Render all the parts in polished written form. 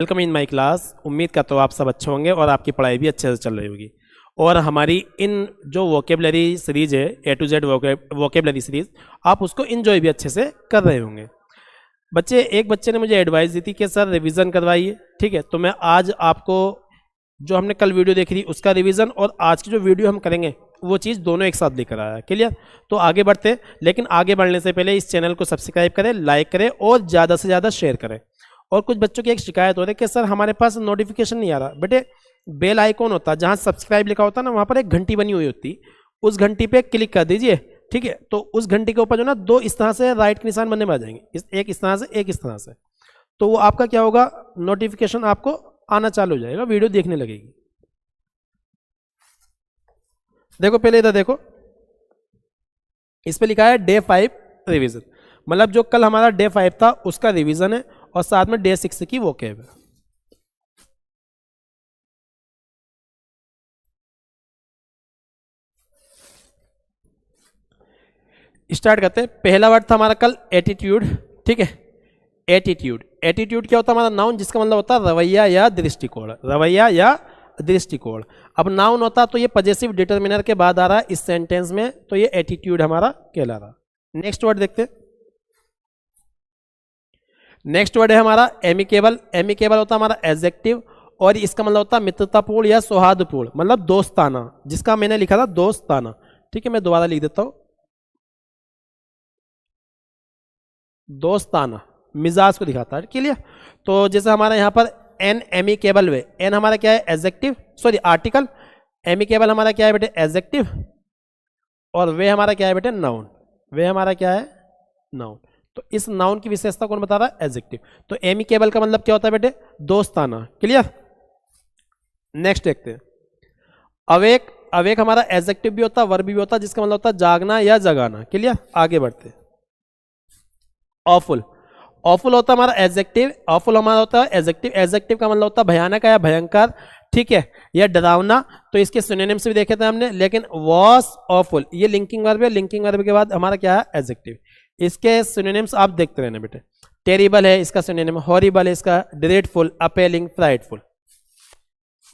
Welcome in my class. उम्मीद करता हूँ आप सब अच्छे होंगे और आपकी पढ़ाई भी अच्छे से चल रही होगी। और हमारी इन जो वोकेबलरी सीरीज है A to Z vocabulary series, आप उसको इन्जॉय भी अच्छे से कर रहे होंगे। बच्चे, एक बच्चे ने मुझे एडवाइस दी थी कि सर रिवीजन करवाइए, ठीक है। तो मैं आज आपको जो हमने कल वीडियो देखी थी उसका रिवीजन और आज की जो वीडियो हम करेंगे वो चीज़ दोनों एक साथ लेकर आया। क्लियर? तो आगे बढ़ते, लेकिन आगे बढ़ने से पहले इस चैनल को सब्सक्राइब करें, लाइक करें और ज़्यादा से ज़्यादा शेयर करें। और कुछ बच्चों की एक शिकायत हो रही है कि सर हमारे पास नोटिफिकेशन नहीं आ रहा। बेटे, बेल आइकॉन होता है, जहाँ सब्सक्राइब लिखा होता है ना, वहाँ पर एक घंटी बनी हुई होती, उस घंटी पे क्लिक कर दीजिए, ठीक है। तो उस घंटी के ऊपर जो ना दो इस तरह से राइट के निशान बनने में आ जाएंगे, एक इस तरह से, एक इस तरह से। तो वो आपका क्या होगा, नोटिफिकेशन आपको आना चालू हो जाएगा, वीडियो देखने लगेगी। देखो पहले इधर देखो, इस पे लिखा है डे 5 रिवीजन, मतलब जो कल हमारा डे 5 था उसका रिवीजन है और साथ में डे 6 की वोकैब है। स्टार्ट करते हैं। पहला वर्ड था हमारा कल एटीट्यूड, ठीक है। एटीट्यूड, एटीट्यूड क्या होता है हमारा नाउन, जिसका मतलब होता है रवैया या दृष्टिकोण, रवैया या दृष्टिकोण। अब नाउन होता तो ये पजेसिव डिटर्मिनर के बाद आ रहा है इस सेंटेंस में, तो ये एटीट्यूड हमारा कहला रहा। नेक्स्ट वर्ड देखते हैं। नेक्स्ट वर्ड है हमारा एमिकेबल। एमिकेबल होता है हमारा एडजेक्टिव और इसका मतलब होता है मित्रतापूर्ण या सौहार्दपूर्ण, मतलब दोस्ताना, जिसका मैंने लिखा था दोस्ताना, ठीक है। मैं दोबारा लिख देता हूं, दोस्ताना, मिजाज को दिखाता है। क्लियर? तो जैसे हमारा यहाँ पर एन एमिकेबल वे, एन हमारा क्या है एडजेक्टिव, सॉरी आर्टिकल, एमिकेबल हमारा क्या है बेटे एडजेक्टिव, और वे हमारा क्या है बेटे नाउन, वे हमारा क्या है नाउन। तो इस नाउन की विशेषता कौन बता रहा है, एडजेक्टिव। तो एमिकेबल का मतलब क्या होता है बेटे दोस्ताना। क्लियर? नेक्स्ट देखते हैं। अवेक, अवेक हमारा एडजेक्टिव भी होता है, वर्ब भी होता है, जिसका मतलब होता है जागना या जगाना। क्लियर? आगे बढ़ते हैं। ऑफुल, ऑफुल होता है हमारा एडजेक्टिव, ऑफुल हमारा होता है एडजेक्टिव, एडजेक्टिव का मतलब होता है भयानक या भयंकर, ठीक है, या डरावना। तो इसके सिनोनिम से भी देखे थे हमने, लेकिन वॉस ऑफुल ये लिंकिंग वर्ब है, लिंकिंग वर्ब के बाद हमारा क्या है एडजेक्टिव। इसके सिनोनिम्स आप देखते रहना बेटे। टेरिबल है इसका सिनोनिम, हॉरिबल है इसका, dreadful, appealing, frightful.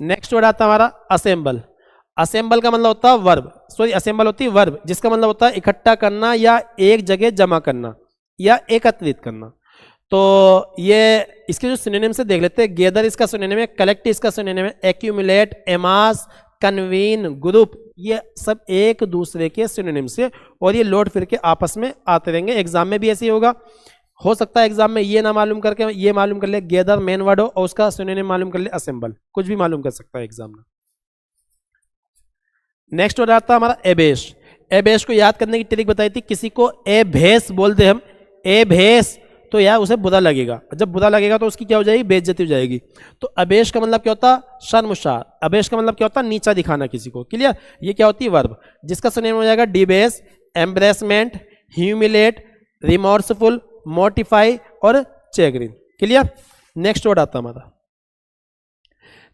Next word आता है हमारा असेंबल। असेंबल का मतलब होता है वर्ब, सॉरी असेंबल होती है वर्ब, जिसका मतलब होता है इकट्ठा करना या एक जगह जमा करना या एकत्रित करना। तो ये इसके जो सिनोनिम से देख लेते हैं। गेदर इसका सिनोनिम है, कलेक्ट इसका सिनोनिम है, एक्यूमुलेट, एमास, कन्वीन, ग्रुप, ये सब एक दूसरे के सिनोनिम से, और ये लौट फिर के आपस में आते रहेंगे। एग्जाम में भी ऐसे ही होगा, हो सकता है एग्जाम में ये ना मालूम करके ये मालूम कर ले गेदर मेन वर्ड हो और उसका सिनोनिम मालूम कर ले असेंबल, कुछ भी मालूम कर सकता है एग्जाम में। नेक्स्ट वर्ड आता है हमारा एबेश। एबेश को याद करने की ट्रिक बताई थी, किसी को ए भेस बोल दे हम, ए भेस, तो यार उसे बुरा लगेगा, जब बुरा लगेगा तो उसकी क्या हो जाएगी, बेइज्जती हो जाएगी। तो अबेश का मतलब क्या होता है शर्मशार, अबेश का मतलब क्या होता है नीचा दिखाना किसी को। क्लियर? ये क्या होती है वर्ब, जिसका सिनोनिम हो जाएगा डिबेस, एम्ब्रेसमेंट, ह्यूमिलेट, रिमोर्सफुल, मोटिफाई और चैग्रिन। क्लियर? नेक्स्ट वर्ड आता है हमारा,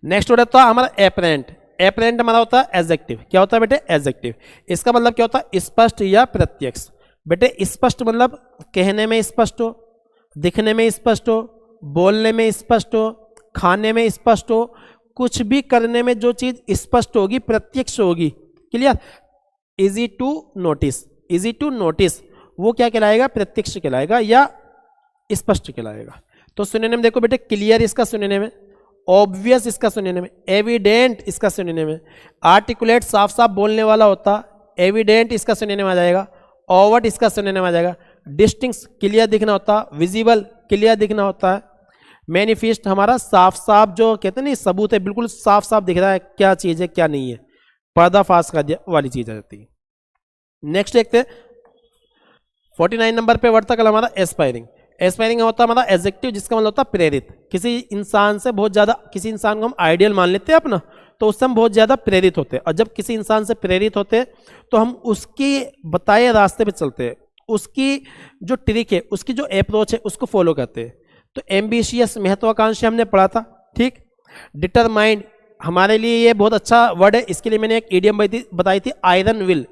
नेक्स्ट वर्ड आता है हमारा एपरेंट। एपरेंट हमारा होता है एडजेक्टिव। क्या होता है बेटे एडजेक्टिव, इसका मतलब क्या होता है स्पष्ट या प्रत्यक्ष। बेटे स्पष्ट मतलब कहने में स्पष्ट हो, दिखने में स्पष्ट हो, बोलने में स्पष्ट हो, खाने में स्पष्ट हो, कुछ भी करने में जो चीज स्पष्ट होगी प्रत्यक्ष होगी। Clear? Easy to notice, easy to notice वो क्या कहलाएगा, प्रत्यक्ष कहलाएगा या स्पष्ट कहलाएगा। तो सिनोनिम देखो बेटे, क्लियर इसका सिनोनिम है, ऑब्वियस इसका सिनोनिम है, एविडेंट इसका सिनोनिम है, आर्टिकुलेट साफ साफ बोलने वाला होता, एविडेंट इसका सिनोनिम आ जाएगा, ओवर्ट इसका सिनोनिम आ जाएगा, डिस्टिंक्ट क्लियर दिखना होता, विजिबल क्लियर दिखना होता है, मैनिफेस्ट हमारा साफ साफ जो कहते हैं नहीं सबूत है, बिल्कुल साफ साफ दिख रहा है क्या चीज है क्या नहीं है, पर्दाफाश वाली चीज आ जाती है। नेक्स्ट देखते हैं 49 नंबर पे वर्ड था कल हमारा एस्पायरिंग। एस्पायरिंग होता है हमारा एडजेक्टिव, जिसका मतलब होता है प्रेरित। किसी इंसान से बहुत ज्यादा, किसी इंसान को हम आइडियल मान लेते हैं अपना, तो उससे हम बहुत ज्यादा प्रेरित होते हैं, और जब किसी इंसान से प्रेरित होते हैं तो हम उसकी बताए रास्ते पे चलते हैं, उसकी जो ट्रिक है, उसकी जो अप्रोच है उसको फॉलो करते हैं। तो एम्बिशियस महत्वाकांक्षी हमने पढ़ा था, ठीक। डिटरमाइंड हमारे लिए ये बहुत अच्छा वर्ड है, इसके लिए मैंने एक इडियम बताई थी आयरन विल,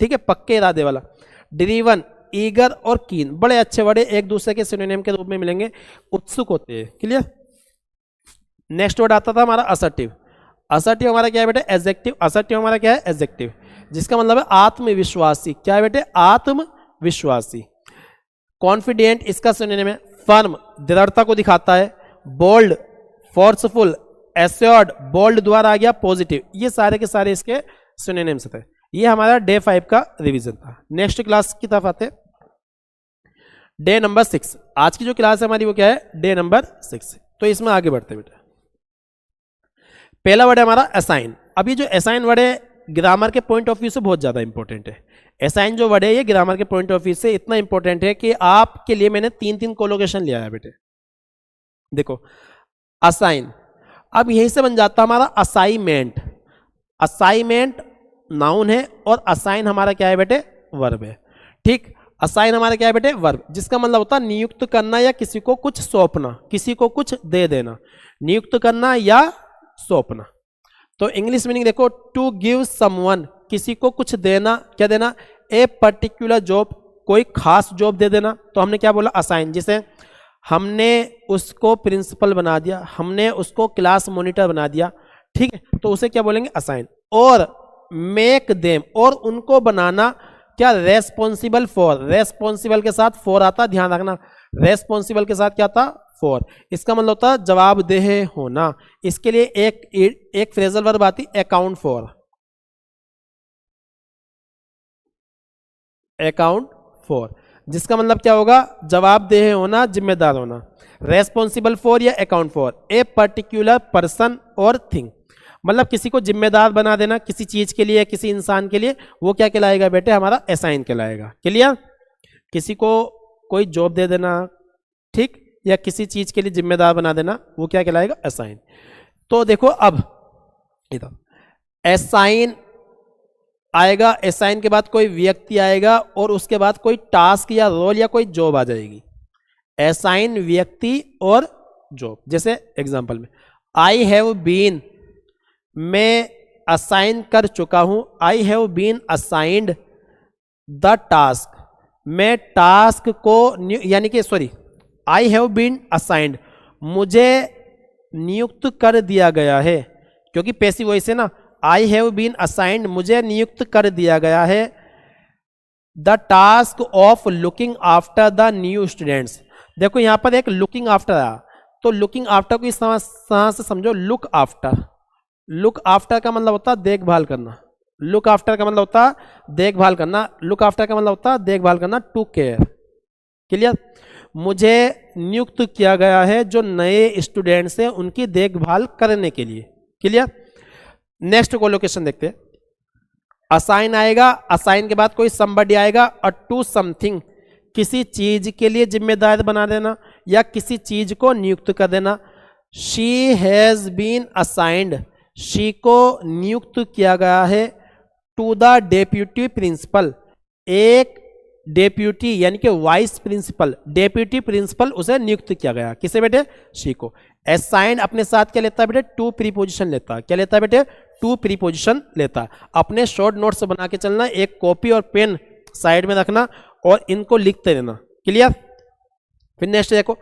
ठीक है, पक्के इरादे वाला। ड्रीवन, ईगर और कीन, बड़े अच्छे वर्ड है, एक दूसरे के सिनोनिम के रूप में मिलेंगे, उत्सुक होते हैं। क्लियर? नेक्स्ट वर्ड आता था हमारा असर्टिव। असर्टिव हमारा क्या है बेटे? एडजेक्टिव। असर्टिव हमारा क्या है? एडजेक्टिव, जिसका मतलब है आत्मविश्वासी। क्या है बेटे? आत्मविश्वासी। कॉन्फिडेंट इसका सिनोनिम है फर्म, दृढ़ता को दिखाता है। बोल्ड, फोर्सफुल, एश्योर्ड, बोल्ड द्वारा आ गया पॉजिटिव। ये सारे के सारे इसके सिनोनिम्स थे। ये हमारा डे 5 का रिवीजन था। नेक्स्ट क्लास की तरफ आते, डे नंबर 6। आज की जो क्लास है हमारी वो क्या है? Day number 6। तो इसमें आगे बढ़ते बेटा। पहला वर्ड है हमारा असाइन। अब ये जो असाइन वर्ड है ग्रामर के पॉइंट ऑफ व्यू से बहुत ज़्यादा इंपॉर्टेंट है। असाइन जो वर्ड है ये ग्रामर के पॉइंट ऑफ व्यू से इतना इंपॉर्टेंट है कि आपके लिए मैंने 3 कोलोकेशन लिया है बेटे। देखो असाइन, अब यहीं से बन जाता हमारा असाइनमेंट। असाइनमेंट नाउन है और असाइन हमारा क्या है बेटे? वर्ब है। ठीक, असाइन हमारा क्या है बेटे? वर्ब, जिसका मतलब होता है नियुक्त करना या किसी को कुछ सौंपना, किसी को कुछ दे देना, नियुक्त करना या सौंपना। तो इंग्लिश मीनिंग देखो, टू गिव समवन, किसी को कुछ देना। क्या देना? ए पर्टिकुलर जॉब, कोई खास जॉब दे देना। तो हमने क्या बोला? असाइन। जैसे हमने उसको प्रिंसिपल बना दिया, हमने उसको क्लास मॉनिटर बना दिया, ठीक है, तो उसे क्या बोलेंगे? असाइन। और मेक देम, और उनको बनाना, क्या? Responsible for. रेस्पॉन्सिबल के साथ फॉर आता, ध्यान रखना, रेस्पॉन्सिबल के साथ क्या आता? फॉर। इसका मतलब होता है जवाबदेह होना। इसके लिए एक फ्रेजल वर्ब आती, अकाउंट फॉर। अकाउंट फॉर, जिसका मतलब क्या होगा? जवाबदेह होना, जिम्मेदार होना। रेस्पॉन्सिबल फॉर या account for a particular person और थिंग, मतलब किसी को जिम्मेदार बना देना किसी चीज के लिए, किसी इंसान के लिए, वो क्या कहलाएगा बेटे? हमारा असाइन कहलाएगा। क्लियर? किसी को कोई जॉब दे देना, ठीक, या किसी चीज के लिए जिम्मेदार बना देना, वो क्या कहलाएगा? असाइन। तो देखो अब इधर असाइन आएगा, असाइन के बाद कोई व्यक्ति आएगा और उसके बाद कोई टास्क या रोल या कोई जॉब आ जाएगी। असाइन व्यक्ति और जॉब। जैसे एग्जांपल में आई हैव बीन, मैं असाइन कर चुका हूं। I have been assigned the task, मैं टास्क को, यानी कि sorry, I have been assigned, मुझे नियुक्त कर दिया गया है, क्योंकि पैसिव वॉइस है ना। आई हैव बीन असाइंड, मुझे नियुक्त कर दिया गया है the task of looking after the new students. देखो यहां पर एक लुकिंग आफ्टर आया, तो लुकिंग आफ्टर को इस तरह से समझो, लुक आफ्टर। लुक आफ्टर का मतलब होता है देखभाल करना। लुक आफ्टर का मतलब होता है देखभाल करना। लुक आफ्टर का मतलब होता है देखभाल करना, टू केयर। क्लियर? मुझे नियुक्त किया गया है जो नए स्टूडेंट्स हैं उनकी देखभाल करने के लिए। क्लियर? नेक्स्ट कोलोकेशन देखते हैं। असाइन आएगा, असाइन के बाद कोई somebody आएगा, और टू समथिंग, किसी चीज के लिए जिम्मेदार बना देना या किसी चीज को नियुक्त कर देना। She has been assigned, she को नियुक्त किया गया है टू द डेप्यूटी प्रिंसिपल, एक डेप्यूटी यानी कि वाइस प्रिंसिपल, डेप्यूटी प्रिंसिपल उसे नियुक्त किया गया। किसे बेटे? शी को। असाइंड अपने साथ क्या लेता है बेटे? टू प्रीपोजिशन लेता है। क्या लेता है बेटे? टू प्रीपोजिशन लेता है। अपने शॉर्ट नोट्स बना के चलना, एक कॉपी और पेन साइड में रखना और इनको लिखते रहना। क्लियर? फिर नेक्स्ट देखो,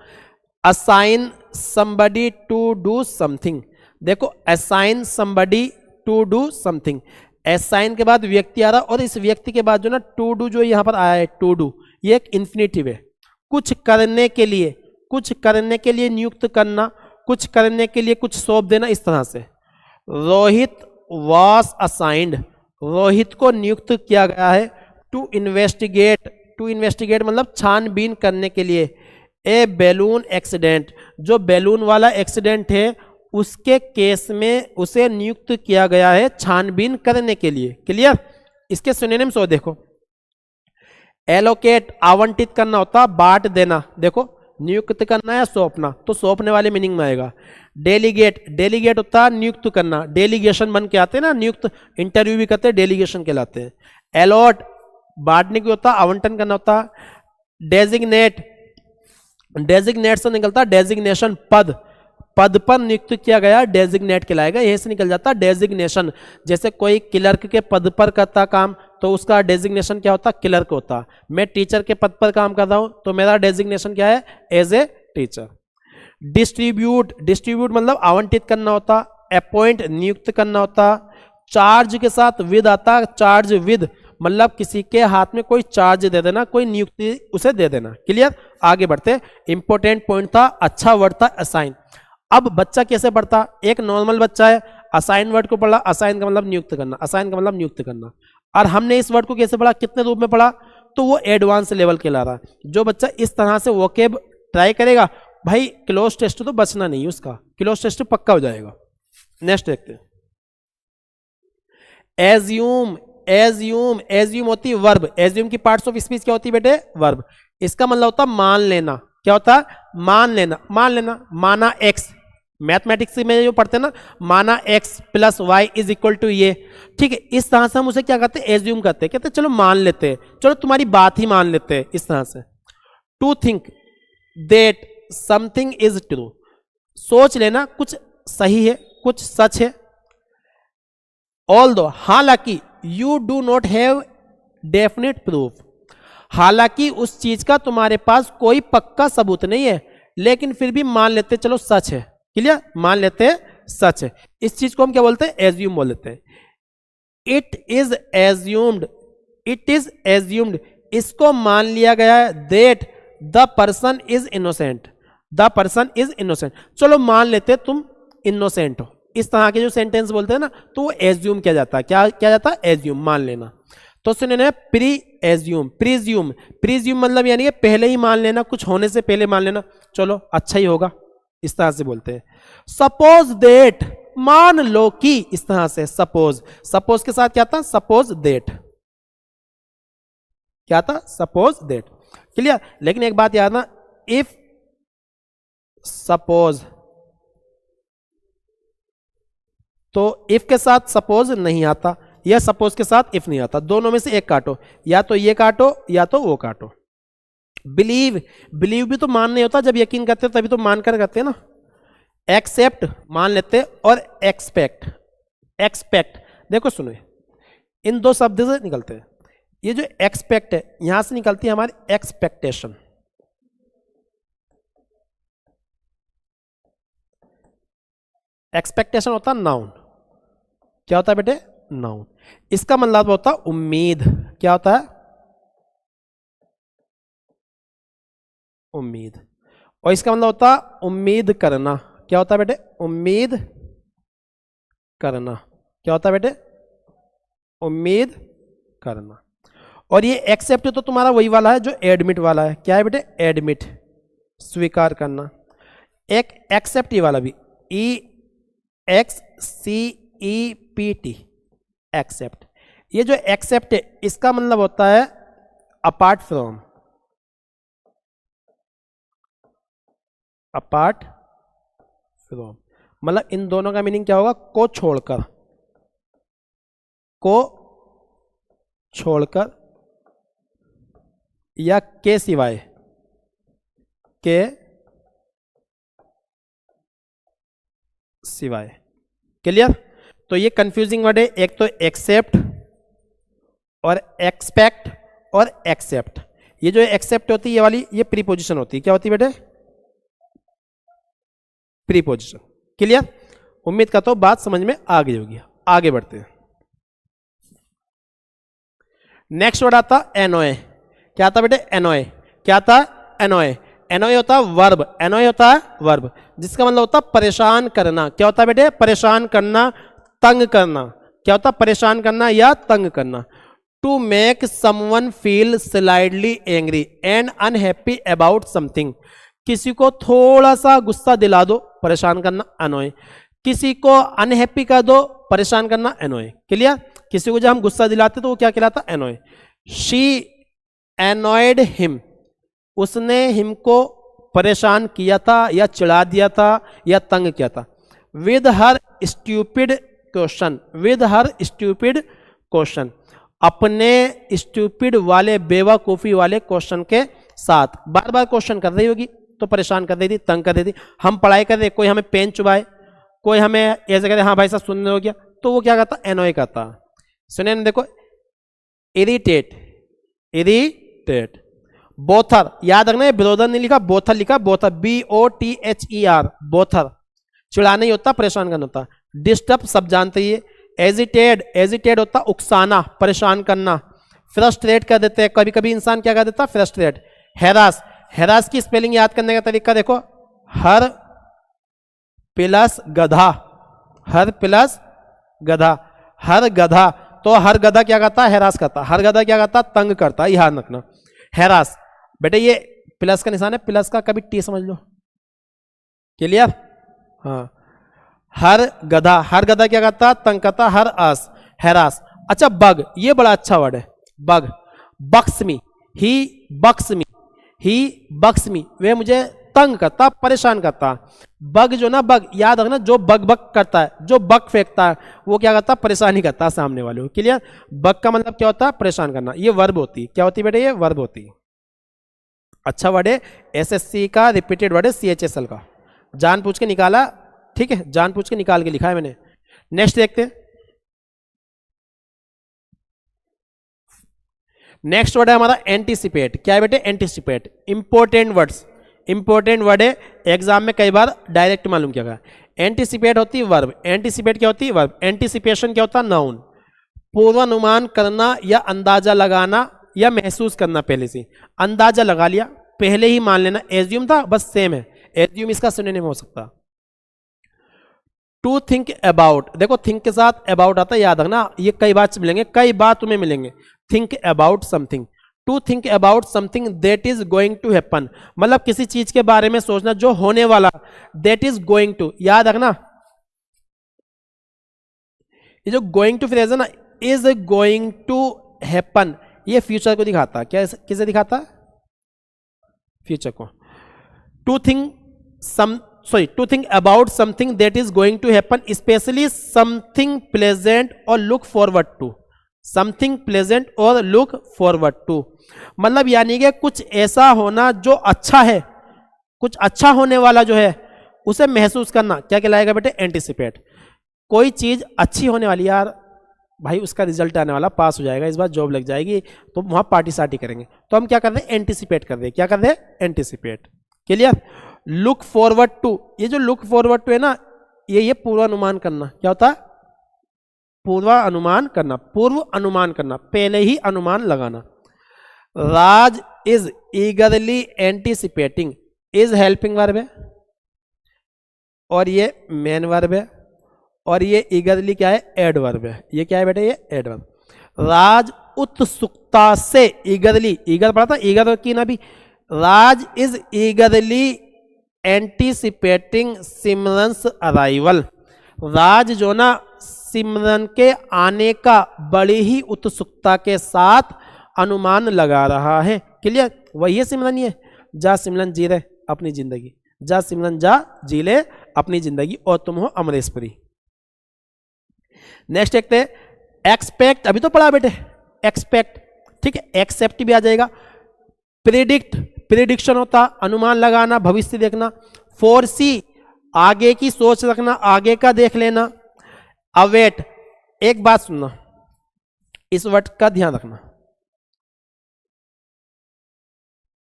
assign somebody to do something. देखो assign somebody to do something, असाइन के बाद व्यक्ति आ रहा और इस व्यक्ति के बाद जो ना टू डू जो यहां पर आया है, टू डू, ये एक इन्फिनेटिव है। कुछ करने के लिए, कुछ करने के लिए नियुक्त करना, कुछ करने के लिए कुछ सौंप देना, इस तरह से। रोहित वॉज असाइंड, रोहित को नियुक्त किया गया है टू इन्वेस्टिगेट, टू इन्वेस्टिगेट मतलब छानबीन करने के लिए, ए बैलून एक्सीडेंट, जो बैलून वाला एक्सीडेंट है उसके केस में उसे नियुक्त किया गया है छानबीन करने के लिए। क्लियर? इसके सिनोनिम्स हो देखो, एलोकेट आवंटित करना होता, बांट देना। देखो नियुक्त करना या सौंपना, तो सौंपने वाले मीनिंग में आएगा। डेलीगेट, डेलीगेट होता है नियुक्त करना, डेलीगेशन बन के आते हैं ना, नियुक्त इंटरव्यू भी करते हैं, डेलीगेशन कहलाते हैं। अलॉट बांटने की होता, आवंटन करना होता। डेजिग्नेट, डेजिग्नेट से निकलता डेजिग्नेशन, पद, पद पर नियुक्त किया गया डेजिग्नेट कहलाएगा, यहीं से निकल जाता डेजिग्नेशन। जैसे कोई क्लर्क के पद पर करता काम तो उसका डेजिग्नेशन क्या होता? क्लर्क होता। मैं टीचर के पद पर काम कर रहा हूं तो मेरा डेजिग्नेशन क्या है? As a teacher. Distribute, distribute मतलब आवंटित करना होता, अपॉइंट नियुक्त करना होता, चार्ज के साथ विद आता, चार्ज विद मतलब किसी के हाथ में कोई चार्ज दे देना, कोई नियुक्ति उसे दे देना। क्लियर, आगे बढ़ते। इंपॉर्टेंट पॉइंट था, अच्छा वर्ड था असाइन। अब बच्चा कैसे पढ़ता, एक नॉर्मल बच्चा है, असाइन वर्ड को पढ़ा, असाइन का मतलब नियुक्त करना, असाइन का मतलब नियुक्त करना। और हमने इस वर्ड को कैसे पढ़ा, कितने रूप में पढ़ा, तो वो एडवांस लेवल के ला रहा है। जो बच्चा इस तरह से वोकेब ट्राई करेगा, भाई क्लोज टेस्ट तो बचना नहीं उसका, क्लोज टेस्ट पक्का हो जाएगा। नेक्स्ट देखते हैं। एज्यूम, एज्यूम, एज्यूम होती है वर्ब। एज्यूम की पार्ट्स ऑफ स्पीच क्या होती है बेटे, वर्ब। इसका मतलब होता है मान लेना। क्या होता है, मान लेना, मान लेना। माना एक्स, मैथमेटिक्स में जो पढ़ते हैं ना, माना X plus Y is equal to ये, ठीक है, इस तरह से हम उसे क्या करते हैं, एज्यूम करते हैं, कहते हैं चलो मान लेते हैं, चलो तुम्हारी बात ही मान लेते हैं, इस तरह से। To think that something is true, सोच लेना कुछ सही है, कुछ सच है। ऑल्दो, हालांकि, you do not have definite proof, हालांकि उस चीज का तुम्हारे पास कोई पक्का सबूत नहीं है, लेकिन फिर भी मान लेते चलो सच है। क्लियर, मान लेते हैं सच है। इस चीज को हम क्या बोलते हैं, एज्यूम बोल लेते हैं। It is assumed, it is assumed, इसको मान लिया गया है, that the person is innocent, the person is innocent, चलो मान लेते तुम इनोसेंट हो। इस तरह के जो सेंटेंस बोलते हैं ना, तो वो एज्यूम किया जाता है। क्या किया जाता है, एज्यूम, मान लेना। तो सुनिए, प्री एज्यूम, प्रीज्यूम, प्रीज्यूम मतलब यानी कि पहले ही मान लेना, कुछ होने से पहले मान लेना, चलो अच्छा ही होगा, इस तरह से बोलते हैं। सपोज दैट, मान लो कि, इस तरह से सपोज, सपोज के साथ क्या था, सपोज दैट, क्या था, सपोज दैट। क्लियर, लेकिन एक बात याद ना, इफ सपोज, तो इफ के साथ सपोज नहीं आता, या सपोज के साथ इफ नहीं आता, दोनों में से एक काटो, या तो ये काटो या तो वो काटो। बिलीव, बिलीव भी तो मान नहीं होता, जब यकीन करते हो तभी तो मान कर करते हैं ना। एक्सेप्ट मान लेते, और एक्सपेक्ट, एक्सपेक्ट देखो सुनो, इन दो शब्द से निकलते हैं। ये जो एक्सपेक्ट है, यहां से निकलती है हमारी एक्सपेक्टेशन। एक्सपेक्टेशन होता है नाउन, क्या होता है बेटे, नाउन। इसका मतलब होता है उम्मीद, क्या होता है, उम्मीद। और इसका मतलब होता है उम्मीद करना, क्या होता है बेटे, उम्मीद करना, क्या होता है बेटे, उम्मीद करना। और ये एक्सेप्ट तो तुम्हारा वही वाला है जो एडमिट वाला है, क्या है बेटे, एडमिट, स्वीकार करना। एक एक्सेप्ट ये वाला भी, ई एक्स सी ई पी टी, एक्सेप्ट। ये जो एक्सेप्ट है, इसका मतलब होता है अपार्ट फ्रॉम, अपार्ट फ्रॉम, मतलब इन दोनों का मीनिंग क्या होगा, को छोड़कर, को छोड़कर, या के सिवाय, के सिवाय। क्लियर, तो ये कंफ्यूजिंग वर्ड है, एक तो एक्सेप्ट और एक्सपेक्ट और एक्सेप्ट। ये जो एक्सेप्ट होती है ये वाली, ये प्रीपोजिशन होती है, क्या होती है बेटे, प्रीपोजिशन। क्लियर, उम्मीद करता हूं बात समझ में आ गई होगी। आगे बढ़ते हैं। नेक्स्ट वर्ड आता एनोए, क्या आता बेटे, एनोए, क्या आता, एनोए। एनोए होता है वर्ब, एनोए होता है वर्ब, जिसका मतलब होता है परेशान करना। क्या होता है बेटे, परेशान करना, तंग करना। क्या होता है, परेशान करना या तंग करना। To make someone feel slightly angry and unhappy about something, किसी को थोड़ा सा गुस्सा दिला दो, परेशान करना, एनोए। किसी को अनहैप्पी कर दो, परेशान करना, एनोए। क्लियर, किसी को जब हम गुस्सा दिलाते तो वो क्या कहलाता, एनोए। शी एनॉयड हिम, उसने हिम को परेशान किया था या चिढ़ा दिया था या तंग किया था। With her stupid question, with her stupid question, अपने स्टूपिड वाले, बेवकूफ़ी वाले क्वेश्चन के साथ। बार बार क्वेश्चन कर रही होगी तो परेशान कर रही थी, तंग कर रही थी। हम पढ़ाई कर रहे, कोई हमें पेन चुबाए, कोई हमें ऐसे करे, हाँ भाई साहब सुनने हो गया, तो वो क्या करता, एनॉय करता। सुनिए देखो, इरिटेट, इरिटेट, बोथर, याद रखना है ब्रोदर नहीं लिखा, बोथर लिखा, बोथर, BOTHER, बोथर, चिढ़ाना ही होता, परेशान करना होता। डिस्टर्ब सब जानते ही, एजिटेड, एजिटेड होता उकसाना, परेशान करना, फ्रस्ट्रेट कर देते हैं कभी कभी इंसान, क्या कर देता फ्रस्ट्रेट। हैरास, हैरास की स्पेलिंग याद करने का तरीका देखो, हर प्लस गधा, हर प्लस गधा, हर गधा, तो हर गधा क्या करता है हैरास करता, हर गधा क्या करता तंग करता, ध्यान रखना। हैरास बेटे ये प्लस का निशान है, प्लस का कभी टी समझ लो, क्लियर। हाँ, हर गधा, हर गधा क्या करता तंग करता, हर आस, हैरास। अच्छा बग, ये बड़ा अच्छा वर्ड है, बग, बक्स मी, ही बक्स मी, ही बक्स मी, वे मुझे तंग करता, परेशान करता। बग जो ना, बग याद रखना, जो बग बग करता है, जो बग फेंकता है, वो क्या करता परेशानी करता है सामने वाले को, क्लियर। बग का मतलब क्या होता है परेशान करना, ये वर्ब होती है, क्या होती है बेटे ये वर्ब होती है। अच्छा वर्ड है, SSC का रिपीटेड वर्ड है CHSL का, जान पूछ के निकाला, ठीक है, जान पूछ के निकाल के लिखा है मैंने। नेक्स्ट देखते हैं, नेक्स्ट वर्ड है हमारा एंटीसिपेट। क्या है बेटे anticipate, important words, important word है, एग्जाम में कई बार डायरेक्ट मालूम क्या है। एंटीसिपेट होती है वर्ब, एंटीसिपेट क्या होती है वर्ब, एंटीसिपेशन क्या होता है नाउन, पूर्वानुमान करना या अंदाजा लगाना या महसूस करना, पहले से अंदाजा लगा लिया, पहले ही मान लेना, एज्यूम था बस सेम है, एज्यूम इसका सिनोनिम हो सकता। टू थिंक अबाउट, देखो थिंक के साथ अबाउट आता है, याद रखना, ये कई बार मिलेंगे, कई बार तुम्हें मिलेंगे। Think about something, to think about something that is going to happen, मतलब किसी चीज के बारे में सोचना जो होने वाला, दैट इज गोइंग टू, याद रखना ये जो गोइंग टू फ्रेज है ना, इज गोइंग टू हैपन, ये फ्यूचर को दिखाता है, क्या किसे दिखाता है फ्यूचर को। To think some, sorry, to think about something that is going to happen, specially something pleasant और look forward to, something pleasant और लुक फॉरवर्ड टू, मतलब यानी कि कुछ ऐसा होना जो अच्छा है, कुछ अच्छा होने वाला जो है उसे महसूस करना, क्या कहलाएगा बेटे एंटीसिपेट। कोई चीज अच्छी होने वाली, यार भाई उसका रिजल्ट आने वाला, पास हो जाएगा, इस बार जॉब लग जाएगी, तो वहां पार्टी सार्टी करेंगे, तो हम क्या कर रहे हैं एंटीसिपेट कर रहे हैं, क्या कर रहे हैं anticipate, clear. Look forward to, ये जो लुक फॉरवर्ड टू है ना, ये पूर्वानुमान करना, क्या होता है पूर्वानुमान करना, पूर्व अनुमान करना, पहले ही अनुमान लगाना। Raj is eagerly anticipating, is helping verb है और ये मेन वर्ब है, और ये ईगरली क्या है एडवर्ब है, ये क्या है बेटे ये एडवर्ब। राज उत्सुकता से, ईगरली, ईगर पढ़ा था ईगर की ना भी, Raj is eagerly anticipating Simran's arrival, Raj जो ना सिमरन के आने का बड़ी ही उत्सुकता के साथ अनुमान लगा रहा है, क्लियर। वही है सिमरन, ये जा सिमरन जी रहे अपनी जिंदगी, जा सिमरन जा जी ले अपनी जिंदगी और तुम हो अमरेशपुरी। नेक्स्ट देखते हैं एक्सपेक्ट, अभी तो पढ़ा बेटे एक्सपेक्ट, ठीक है, एक्सेप्ट भी आ जाएगा। प्रिडिक्ट, प्रिडिक्शन होता अनुमान लगाना, भविष्य देखना। फोरसी, आगे की सोच रखना, आगे का देख लेना। अवेट, एक बात सुनना, इस वर्ड का ध्यान रखना,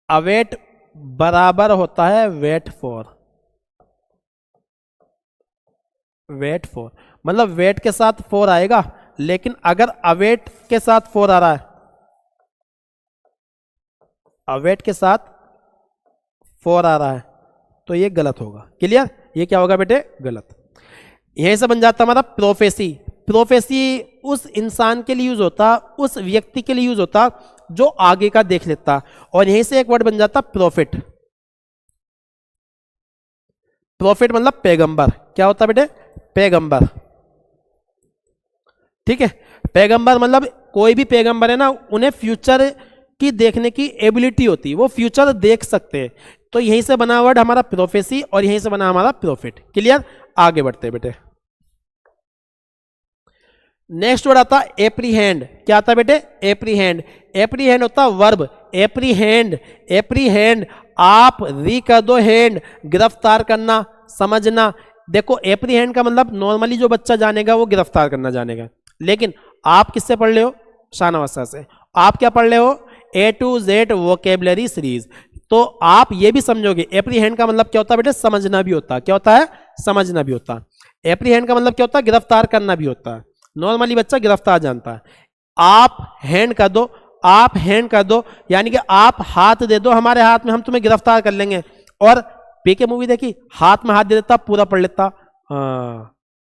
अवेट बराबर होता है वेट फॉर, वेट फॉर मतलब वेट के साथ फॉर आएगा, लेकिन अगर अवेट के साथ फॉर आ रहा है, अवेट के साथ फॉर आ रहा है, तो ये गलत होगा, क्लियर। ये क्या होगा बेटे गलत। यहीं से बन जाता हमारा प्रोफेसी। प्रोफेसी उस इंसान के लिए यूज होता, उस व्यक्ति के लिए यूज होता जो आगे का देख लेता, और यहीं से एक वर्ड बन जाता प्रॉफिट। प्रॉफिट मतलब पैगंबर, क्या होता बेटे पैगंबर, ठीक है। पैगंबर मतलब कोई भी पैगंबर है ना, उन्हें फ्यूचर की देखने की एबिलिटी होती है, वो फ्यूचर देख सकते हैं, तो यहीं से बना वर्ड हमारा प्रोफेसी और यहीं से बना हमारा प्रॉफिट, क्लियर। आगे बढ़ते हैं बेटे, नेक्स्ट वर्ड आता एप्रीहेंड। क्या आता बेटे एप्रीहेंड। एप्रीहेंड होता वर्ब, एप्रीहेंड, एप्रीहेंड, आप री कर दो हैंड, गिरफ्तार करना, समझना। देखो एप्रीहेंड का मतलब नॉर्मली जो बच्चा जानेगा वो गिरफ्तार करना जानेगा, लेकिन आप किससे पढ़ रहे हो शानावासा से, आप क्या पढ़ रहे हो A to Z vocabulary series. तो आप ये भी समझोगे एप्रीहेंड का मतलब क्या होता है बेटे, समझना भी होता है। क्या होता है, समझना भी होता है। एप्रीहेंड का मतलब क्या होता है, गिरफ्तार करना भी होता है। नॉर्मली बच्चा गिरफ्तार जानता है। आप हैंड कर दो, आप हैंड कर दो, यानी कि आप हाथ दे दो हमारे हाथ में, हम तुम्हें गिरफ्तार कर लेंगे। और पीके मूवी देखी, हाथ में हाथ दे देता, पूरा पढ़ लेता,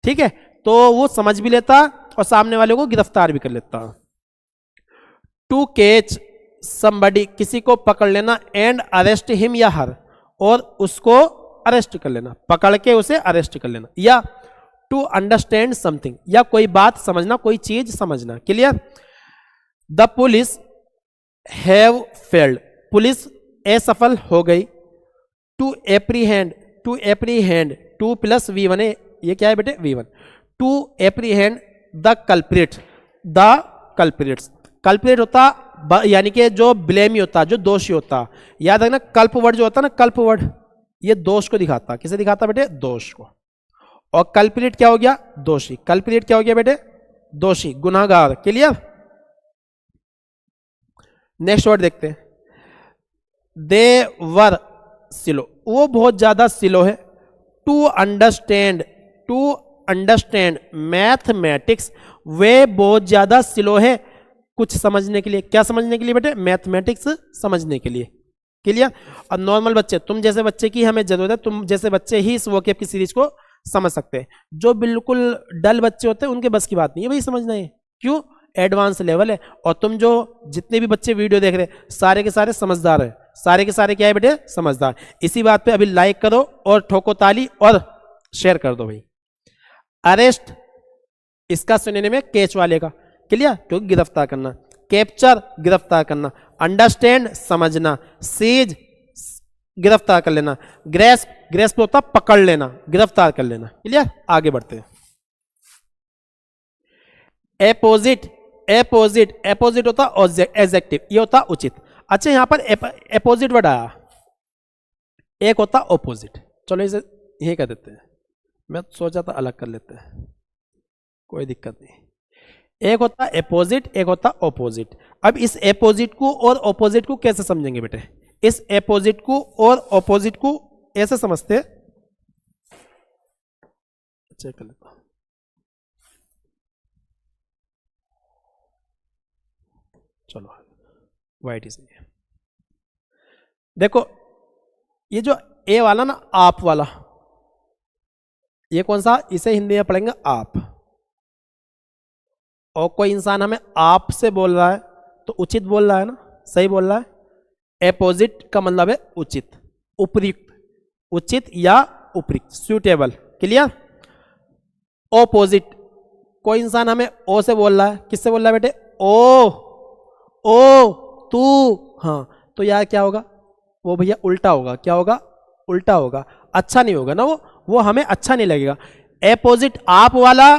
ठीक है, तो वो समझ भी लेता और सामने वाले को गिरफ्तार भी कर लेता। टू कैच समबडी, किसी को पकड़ लेना, एंड अरेस्ट हिम या हर, और उसको अरेस्ट कर लेना, पकड़ के उसे अरेस्ट कर लेना। या टू अंडरस्टैंड समथिंग, या कोई बात समझना, कोई चीज समझना। Clear. The police have failed, police असफल हो गई। To apprehend, to apprehend, 2 + V1 है, ये क्या है बेटे, V1। To apprehend the culprit, the culprits, culprit होता यानी कि जो ब्लेमी होता, जो दोषी होता। याद रखना कल्प वर्ड जो होता ना, कल्प वर्ड, ये दोष को दिखाता। किसे दिखाता बेटे, दोष को। और कल्प्रिट क्या हो गया, दोषी। कल्प्रिट क्या हो गया बेटे, दोषी, गुनाहगार। क्लियर। नेक्स्ट वर्ड देखते हैं। दे वर स्लो, वो बहुत ज्यादा स्लो है। To understand, to understand mathematics, वे बहुत ज्यादा स्लो है कुछ समझने के लिए। क्या समझने के लिए बेटे, मैथमेटिक्स समझने के लिए। क्लियर। और नॉर्मल बच्चे, तुम जैसे बच्चे की हमें जरूरत है, तुम जैसे बच्चे ही इस वोकैब की सीरीज को समझ सकते हैं। जो बिल्कुल डल बच्चे होते हैं उनके बस की बात नहीं है भाई समझना है। क्यों, एडवांस लेवल है। और तुम जो जितने भी बच्चे वीडियो देख रहे हैं सारे के सारे समझदार है, सारे के सारे क्या है बेटे, समझदार। इसी बात पे अभी लाइक करो और ठोको ताली और शेयर कर दो भाई। अरेस्ट, इसका सुनने में कैच वाले का। क्लियर, क्योंकि गिरफ्तार करना। कैप्चर, गिरफ्तार करना। अंडरस्टैंड, समझना। सीज, गिरफ्तार कर लेना। ग्रेस्प, ग्रेस्प होता पकड़ लेना, गिरफ्तार कर लेना। क्लियर, आगे बढ़ते हैं। एपोजिट, एपोजिट, एपोजिट होता एडजेक्टिव, ये होता उचित। अच्छा, यहां पर एपोजिट वर्ड आया, एक होता ओपोजिट। चलो इसे यही कर देते हैं, मैं सोचा था अलग कर लेते हैं, कोई दिक्कत नहीं। एक होता एपोजिट, एक होता ओपोजिट। अब इस एपोजिट को और ओपोजिट को कैसे समझेंगे बेटे, इस एपोजिट को और ओपोजिट को ऐसे समझते हैं। चेक कर लेता हूं, चलो वाइट ही सही है। देखो ये जो ए वाला ना, आप वाला, ये कौन सा, इसे हिंदी में पढ़ेंगे आप। और कोई इंसान हमें आप से बोल रहा है तो उचित बोल रहा है ना, सही बोल रहा है। एपोजिट का मतलब है उचित, उपयुक्त, उचित या उपयुक्त, सूटेबल। क्लियर। ओपोजिट, कोई इंसान हमें ओ से बोल रहा है, किससे बोल रहा है बेटे, ओ तू, हाँ, तो यार क्या होगा, वो भैया उल्टा होगा। क्या होगा, उल्टा होगा, अच्छा नहीं होगा ना, वो हमें अच्छा नहीं लगेगा। एपोजिट आप वाला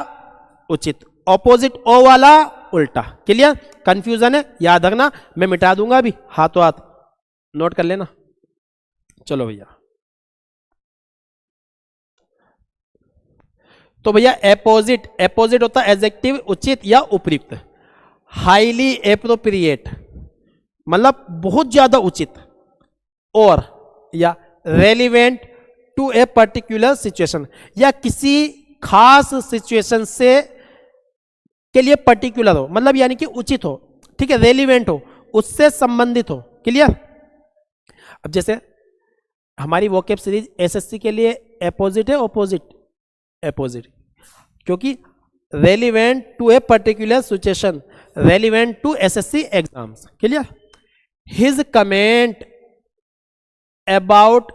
उचित, ऑपोजिट ओ वाला उल्टा। क्लियर। कंफ्यूजन है, याद रखना, मैं मिटा दूंगा अभी, हाथों हाथ नोट कर लेना। चलो भैया, तो भैया एपोजिट, एपोजिट होता है एडजेक्टिव, उचित या उपयुक्त। हाईली एप्रोप्रिएट मतलब बहुत ज्यादा उचित, और या relevant to a particular situation, या किसी खास सिचुएशन से के लिए पर्टिकुलर हो, मतलब यानी कि उचित हो, ठीक है, रेलिवेंट हो, उससे संबंधित हो। क्लियर। अब जैसे हमारी वोकैब सीरीज एसएससी के लिए एपोजिट है, ऑपोजिट, एपोजिट, क्योंकि relevant to a particular situation, relevant to SSC exams. Clear. His comment about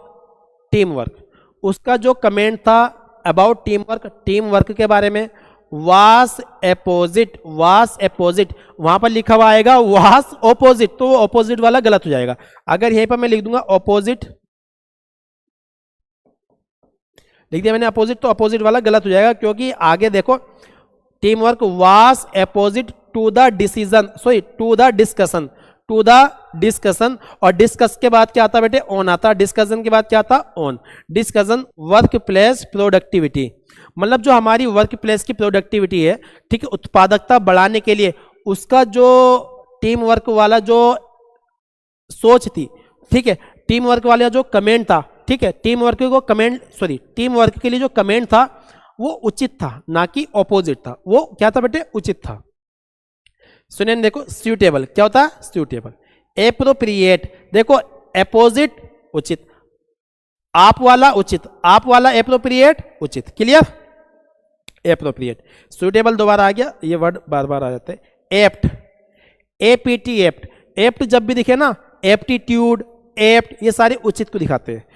team work, उसका जो कमेंट था about team work, team work के बारे में, वास एपोजिट, वास एपोजिट, वहां पर लिखा हुआ आएगा वास ऑपोजिट, तो वो ऑपोजिट वाला गलत हो जाएगा। अगर यहीं पर मैं लिख दूंगा ऑपोजिट, लिख दिया मैंने अपोजिट, तो अपोजिट वाला गलत हो जाएगा, क्योंकि आगे देखो team work was apposite to the decision, sorry to the discussion, to the discussion, और डिस्कस के बाद क्या आता बेटे, ऑन आता। डिस्कशन के बाद क्या आता, on. Discussion work place productivity, मतलब जो हमारी वर्क प्लेस की प्रोडक्टिविटी है, ठीक है, उत्पादकता बढ़ाने के लिए उसका जो टीम वर्क वाला जो सोच थी, ठीक है। टीम वर्क वाला जो कमेंट था, ठीक है, टीम वर्क को कमेंट सॉरी टीम वर्क के लिए जो कमेंट था वो उचित था, ना कि ऑपोजिट था। वो क्या था बेटे? उचित था। सुनिए देखो, सूटेबल क्या होता है? सूटेबल। एप्रोप्रिएट, देखो अपोजिट उचित, आप वाला उचित, आप वाला एप्रोप्रिएट उचित। क्लियर? एप्रोप्रिएट। सूटेबल दोबारा आ गया, ये वर्ड बार बार आ जाते हैं। एप्ट, एपीटी एप्ट, एप्ट जब भी दिखे ना, एप्टीट्यूड, एप्ट, ये सारे उचित को दिखाते हैं।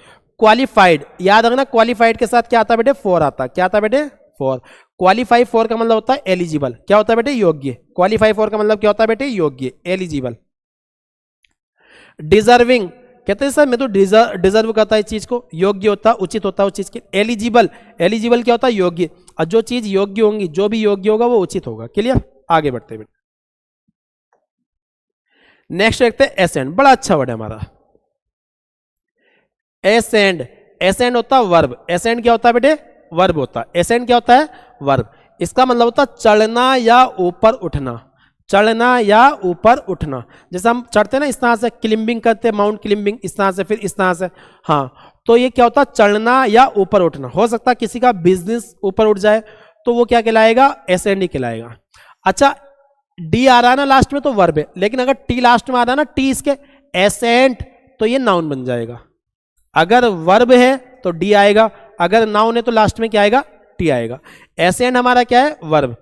क्वालिफाइड, याद रखना क्वालिफाइड के साथ क्या आता है बेटे? फॉर आता है। क्या आता है बेटे? फॉर। क्वालिफाई फॉर का मतलब होता है एलिजिबल। क्या होता है बेटे? योग्य। क्वालिफाई फॉर का मतलब क्या होता है बेटे? योग्य, एलिजिबल। डिजर्विंग, कहते हैं सर मैं तो डिजर्व करता है इस चीज को, योग्य होता, उचित होता उस चीज के। एलिजिबल, एलिजिबल क्या होता है? योग्य। और जो चीज योग्य होंगी, जो भी योग्य होगा वो उचित होगा। क्लियर? आगे बढ़ते बेटे। नेक्स्ट देखते हैं एसेंड, बड़ा अच्छा वर्ड है हमारा एसेंड। एसेंड होता है वर्ब। एसेंड क्या होता है बेटे? वर्ब होता है। एसेंड क्या होता है? वर्ब। इसका मतलब होता है चढ़ना या ऊपर उठना, चढ़ना या ऊपर उठना। जैसे हम चढ़ते हैं ना इस तरह से, क्लिम्बिंग करते हैं, माउंट क्लिम्बिंग, इस तरह से, फिर इस तरह से, हाँ, तो ये क्या होता है? चढ़ना या ऊपर उठना। हो सकता है किसी का बिजनेस ऊपर उठ जाए तो वो क्या कहलाएगा? एसेंड ही कहलाएगा। अच्छा, डी आ रहा है ना लास्ट में तो वर्ब है, लेकिन अगर टी लास्ट में आ रहा है ना, टी इसके, एसेंट, तो ये नाउन बन जाएगा। अगर वर्ब है तो डी आएगा, अगर नाउन है तो लास्ट में क्या आएगा? टी आएगा। एसेंट हमारा क्या है? वर्ब।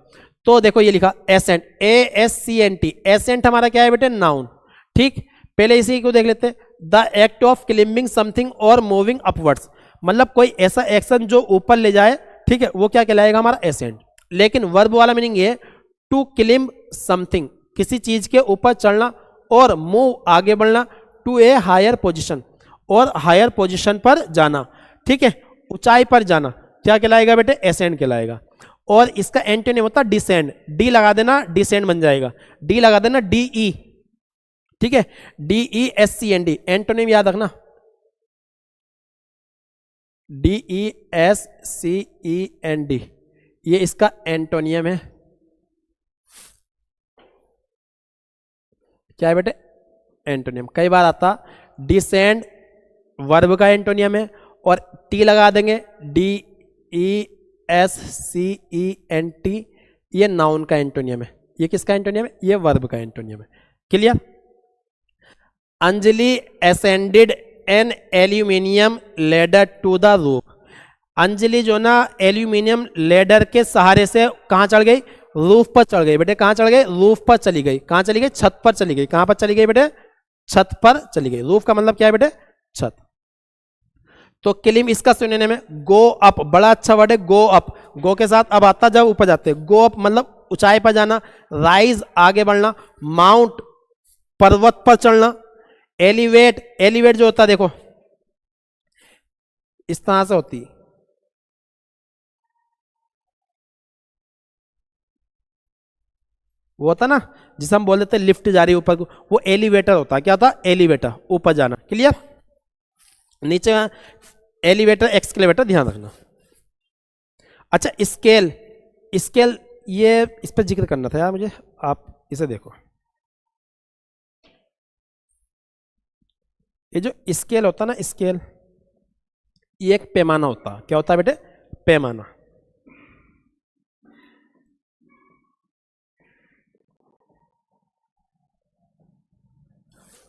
तो देखो ये लिखा एसेंट, ASCENT, एसेंट हमारा क्या है बेटे? नाउन। ठीक, पहले इसी को देख लेते हैं। The act of climbing something और मूविंग अपवर्ड्स, मतलब कोई ऐसा एक्शन जो ऊपर ले जाए, ठीक है, वो क्या कहलाएगा? हमारा एसेंट। लेकिन वर्ब वाला मीनिंग ये, टू क्लिम्ब समथिंग, किसी चीज के ऊपर चढ़ना, और मूव, आगे बढ़ना, टू ए हायर पोजिशन, और हायर पोजिशन पर जाना, ठीक है, ऊंचाई पर जाना, क्या कहलाएगा बेटे? एसेंड कहलाएगा। और इसका एंटोनिम होता है डिसेंड। डी लगा देना, डिसेंड बन जाएगा। डी लगा देना, DE, ठीक है, DESCEND, एंटोनिम याद रखना, DESCEND, ये इसका एंटोनियम है। क्या है बेटे? एंटोनियम। कई बार आता डिसेंड वर्ब का एंटोनियम है, और टी लगा देंगे, DESCENT, ये नाउन का एंटोनियम है। ये किसका एंटोनियम है? ये वर्ब का एंटोनियम है। Clear? Anjali ascended an aluminium ladder to the roof. Anjali जो ना एल्यूमिनियम लेडर के सहारे से कहां चढ़ गई? रूफ पर चढ़ गई बेटे। कहां चढ़ गई? रूफ पर चली गई। कहां चली गई? छत पर चली गई। कहां पर चली गई बेटे? छत पर चली गई। रूफ का मतलब क्या है बेटे? छत। तो क्लिम इसका सिनोनिम है गो अप। बड़ा अच्छा वर्ड है गो अप। गो के साथ अब आता जब ऊपर जाते हैं। गो अप मतलब ऊंचाई पर जाना, राइज आगे बढ़ना, माउंट पर्वत पर चढ़ना, एलिवेट, एलिवेट जो होता है देखो इस तरह से होती, वो होता ना जिसे हम बोल देते हैं लिफ्ट जा रही है ऊपर को, वो एलिवेटर होता है। क्या होता? एलिवेटर, ऊपर जाना। क्लियर? नीचे एलिवेटर, एक्सकेलेवेटर, ध्यान रखना। अच्छा, स्केल, स्केल ये इस पर जिक्र करना था यार मुझे, आप इसे देखो। ये जो स्केल होता ना, स्केल, ये एक पैमाना होता है। क्या होता है बेटे? पैमाना।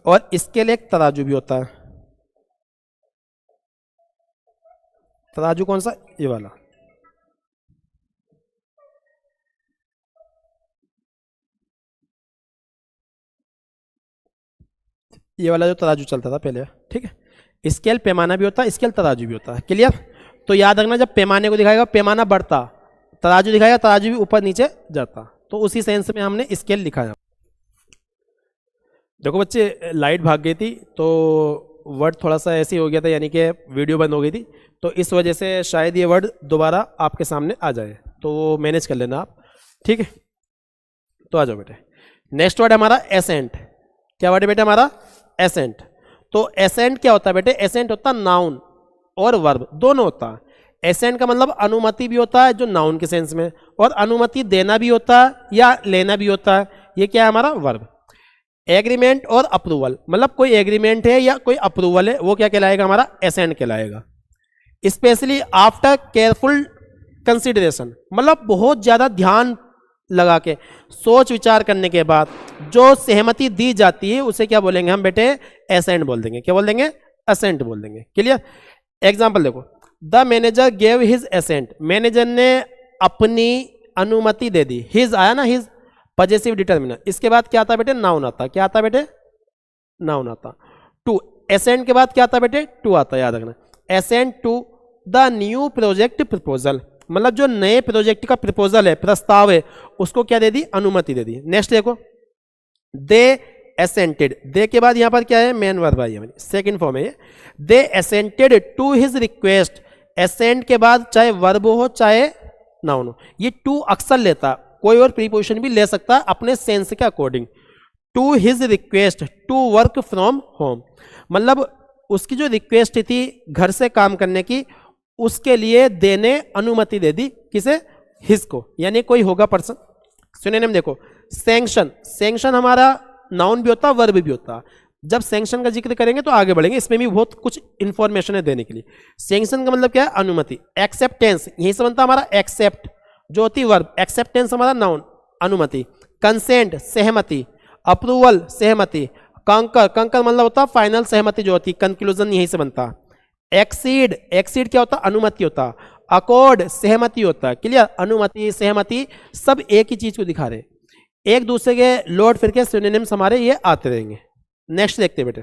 और स्केल एक तराजू भी होता है। तराजू कौन सा? ये वाला। ये वाला जो तराजू चलता था पहले, ठीक है। स्केल पैमाना भी होता है, स्केल तराजू भी होता है। क्लियर? तो याद रखना, जब पैमाने को दिखाएगा पैमाना बढ़ता, तराजू दिखाएगा तराजू भी ऊपर नीचे जाता, तो उसी सेंस में हमने स्केल लिखा। देखो बच्चे, लाइट भाग गई थी तो वर्ड थोड़ा सा ऐसे ही हो गया था, यानी कि वीडियो बंद हो गई थी, तो इस वजह से शायद ये वर्ड दोबारा आपके सामने आ जाए, तो वो मैनेज कर लेना आप, ठीक है। तो आ जाओ बेटे, नेक्स्ट वर्ड हमारा एसेंट। क्या वर्ड है बेटे हमारा? एसेंट। तो एसेंट क्या होता है बेटे? एसेंट होता है नाउन और वर्ब दोनों होता है। एसेंट का मतलब अनुमति भी होता है जो नाउन के सेंस में, और अनुमति देना भी होता है या लेना भी होता है, ये क्या है हमारा? वर्ब। एग्रीमेंट और अप्रूवल, मतलब कोई एग्रीमेंट है या कोई अप्रूवल है, वो क्या कहलाएगा, हमारा एसेंट कहलाएगा। स्पेशली आफ्टर केयरफुल कंसिडरेशन, मतलब बहुत ज़्यादा ध्यान लगा के सोच विचार करने के बाद जो सहमति दी जाती है उसे क्या बोलेंगे हम बेटे, एसेंट बोल देंगे। क्या बोल देंगे, एसेंट बोल देंगे। क्लियर। एग्जाम्पल देखो, the manager gave his assent, manager ने अपनी अनुमति दे दी। हिज आया ना, हिज पजेसिव डिटर्मिनर, इसके बाद क्या आता बेटे, नाउन आता। क्या आता बेटे, नाउन आता। टू, एसेंट के बाद क्या आता बेटे, टू आता, याद रखना। Assent to the new project proposal, मतलब जो नए प्रोजेक्ट का प्रपोजल है, प्रस्ताव है, उसको क्या दे दी, अनुमति दे दी। नेक्स्ट देखो, दे एसेंटेड, दे के बाद यहां पर क्या है, मेन वर्ब आई है, सेकंड फॉर्म है। दे एसेंटेड टू हिज रिक्वेस्ट, एसेंट के बाद चाहे वर्ब हो चाहे नाउन हो, ये टू अक्सर लेता, कोई और प्रीपोजिशन भी ले सकता है अपने सेंस के according. To his request to work from home, मतलब उसकी जो रिक्वेस्ट थी घर से काम करने की, उसके लिए देने अनुमति दे दी। किसे, हिज को, यानी कोई होगा पर्सन। सिनोनिम देखो, सैंक्शन, सैंक्शन हमारा नाउन भी होता, वर्ब भी होता। जब सैंक्शन का जिक्र करेंगे तो आगे बढ़ेंगे, इसमें भी बहुत कुछ इंफॉर्मेशन है देने के लिए। सैंक्शन का मतलब क्या है, अनुमति। एक्सेप्टेंस, यही से बनता हमारा एक्सेप्ट, जो होती वर्ब, एक्सेप्टेंस हमारा नाउन, अनुमति। कंसेंट, सहमति। अप्रूवल, सहमति। कंकर, कंकर मतलब होता फाइनल सहमति जो होती, कंक्लूजन यही से बनता। एक्सीड, एक्सीड क्या होता, अनुमति होता। अकॉर्ड, सहमति होता। क्लियर, अनुमति सहमति सब एक ही चीज को दिखा रहे, एक दूसरे के लौट फिर के सिनोनिम्स हमारे ये आते रहेंगे। नेक्स्ट देखते बेटे,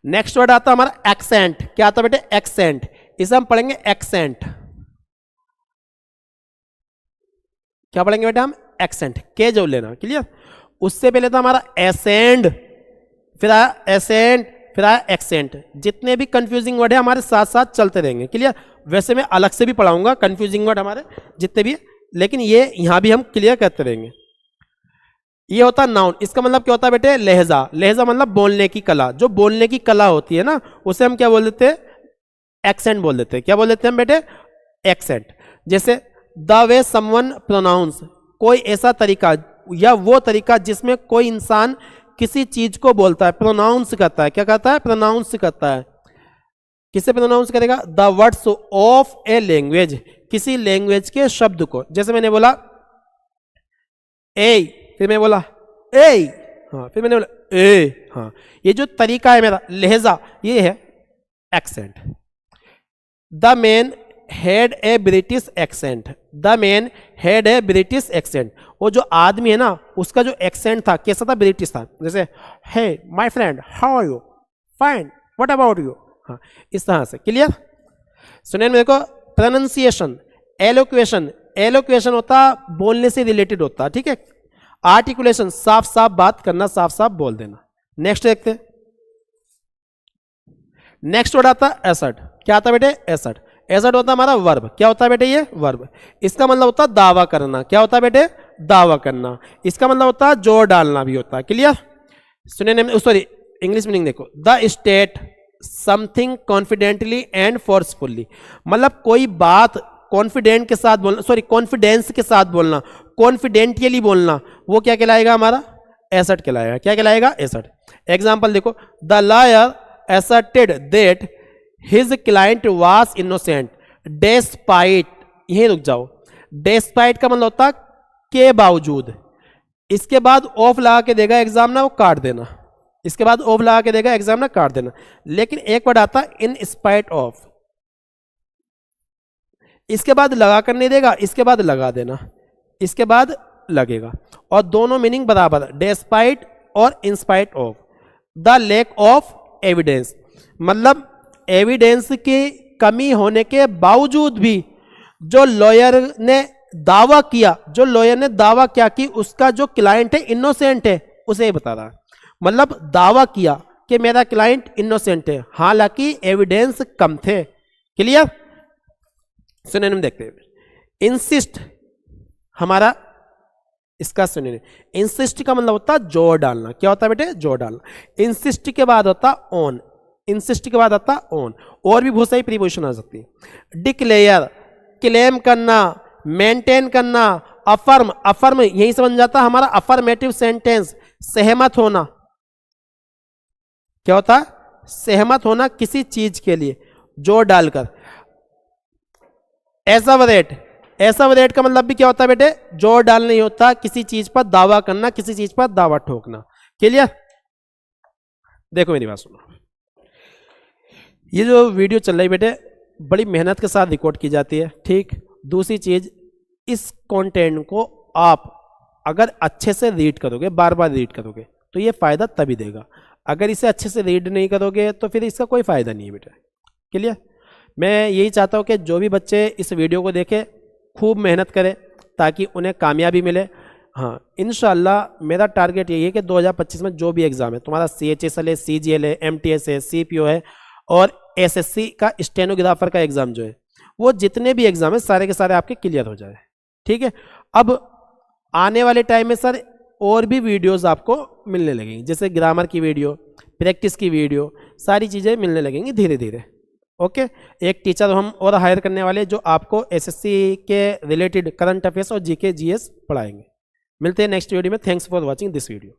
नेक्स्ट वर्ड आता हमारा एक्सेंट। क्या आता बेटे, एक्सेंट, इसे हम पढ़ेंगे एक्सेंट। क्या पढ़ेंगे बेटा हम, एक्सेंट, के जो लेना। क्लियर। उससे पहले था हमारा एसेंड, फिर आया एसेंट, फिर आया एक्सेंट। जितने भी कंफ्यूजिंग वर्ड है हमारे साथ साथ चलते रहेंगे। क्लियर। वैसे मैं अलग से भी पढ़ाऊंगा कंफ्यूजिंग वर्ड हमारे जितने भी, लेकिन ये यहां भी हम क्लियर करते रहेंगे। ये होता नाउन, इसका मतलब क्या होता है बेटे, लहजा। लहजा मतलब बोलने की कला, जो बोलने की कला होती है ना, उसे हम क्या बोल देते हैं, एक्सेंट बोल देते हैं। क्या बोल देते हैं हम बेटे, एक्सेंट। जैसे द वे समवन प्रोनाउंस, कोई ऐसा तरीका या वो तरीका जिसमें कोई इंसान किसी चीज को बोलता है, प्रोनाउंस करता है। क्या करता है, प्रोनाउंस करता है। किसे प्रोनाउंस करेगा, the words of a language, किसी लैंग्वेज के शब्द को। जैसे मैंने बोला ए, फिर मैं बोला ए, हाँ, फिर मैंने बोला ए, हाँ, ये जो तरीका है मेरा, लहजा, ये है accent. The man had a British accent, the man had a British accent, वो जो आदमी है ना उसका जो एक्सेंट था कैसा था, ब्रिटिश था। जैसे hey my friend how are you, fine, what about you, हाँ, इस तरह से। क्लियर। सुनिए मेरे को, प्रोनाउंसिएशन, एलोक्वेशन, एलोक्वेशन होता बोलने से रिलेटेड होता, ठीक है। आर्टिकुलेशन, साफ साफ बात करना, साफ साफ बोल देना। नेक्स्ट देखते हैं, नेक्स्ट वर्ड आता है एसर्ट। क्या आता है बेटे, एसर्ट। एसर्ट होता है हमारा वर्ब। क्या होता है बेटे, ये वर्ब। इसका मतलब होता है दावा करना। क्या होता है बेटे, दावा करना। इसका मतलब होता है जोर डालना भी होता है। क्लियर। सुनिए, सॉरी इंग्लिश मीनिंग देखो, the state something confidently and forcefully, मतलब कोई बात कॉन्फिडेंट के साथ बोलना, सॉरी कॉन्फिडेंस के साथ बोलना, कॉन्फिडेंटियली बोलना, वो क्या कहलाएगा हमारा, एसर्ट कहलाएगा। क्या कहलाएगा, एसर्ट। एग्जाम्पल देखो, the lawyer asserted that his client was innocent despite, यहीं रुक जाओ, despite का मतलब होता के बावजूद। इसके बाद ऑफ लगा के देगा एग्जाम ना, वो काट देना। इसके बाद ऑफ लगा के देगा एग्जाम ना, काट देना। लेकिन एक वर्ड आता इन स्पाइट ऑफ, इसके बाद लगा कर नहीं देगा, इसके बाद लगा देना, इसके बाद लगेगा, और दोनों मीनिंग बराबर, डेस्पाइट और in spite of. The lack of evidence, मतलब एविडेंस की कमी होने के बावजूद भी जो लॉयर ने दावा किया, जो लॉयर ने दावा किया कि उसका जो क्लाइंट है इनोसेंट है, उसे बता रहा। मतलब दावा किया कि मेरा क्लाइंट इनोसेंट है, हालांकि एविडेंस कम थे। क्लियर। सुनिए देखते हैं, इंसिस्ट हमारा इसका सुनिए, इंसिस्ट का मतलब होता है जोर डालना। क्या होता है बेटे, जोर डालना। इंसिस्ट के बाद होता ऑन, इंसिस्ट के बाद आता ऑन, और भी बहुत सारी प्रीपोजिशन आ सकती है। डिक्लेयर, क्लेम करना, मेंटेन करना। अफर्म, अफर्म यही से बन जाता हमारा अफर्मेटिव सेंटेंस, सहमत होना क्या होता है? सहमत होना किसी चीज के लिए जोर डालकर। एसवरेट का मतलब भी क्या होता है बेटे? जोर डालना ही होता, किसी चीज पर दावा करना, किसी चीज पर दावा ठोकना। क्लियर? देखो मेरी बात सुनो, ये जो वीडियो चल रही बेटे बड़ी मेहनत के साथ रिकॉर्ड की जाती है, ठीक। दूसरी चीज, इस कंटेंट को आप अगर अच्छे से रीड करोगे, बार बार रीड करोगे, तो ये फायदा तभी देगा। अगर इसे अच्छे से रीड नहीं करोगे तो फिर इसका कोई फायदा नहीं है बेटा। क्लियर? मैं यही चाहता हूँ कि जो भी बच्चे इस वीडियो को देखें खूब मेहनत करें ताकि उन्हें कामयाबी मिले। हाँ, इंशाल्लाह मेरा टारगेट यही है कि 2025 में जो भी एग्ज़ाम है तुम्हारा, CHSL है, CGL है, MTS है, CPO है और SSC का स्टेनोग्राफर का एग्ज़ाम जो है, वो जितने भी एग्ज़ाम है सारे के सारे आपके क्लियर हो जाए। ठीक है? अब आने वाले टाइम में सर और भी वीडियोस आपको मिलने लगेंगी, जैसे ग्रामर की वीडियो, प्रैक्टिस की वीडियो, सारी चीज़ें मिलने लगेंगी धीरे धीरे। ओके, एक टीचर हम और हायर करने वाले जो आपको SSC के रिलेटेड करंट अफेयर्स और GK GS पढ़ाएंगे। मिलते हैं नेक्स्ट वीडियो में। Thanks for watching this video.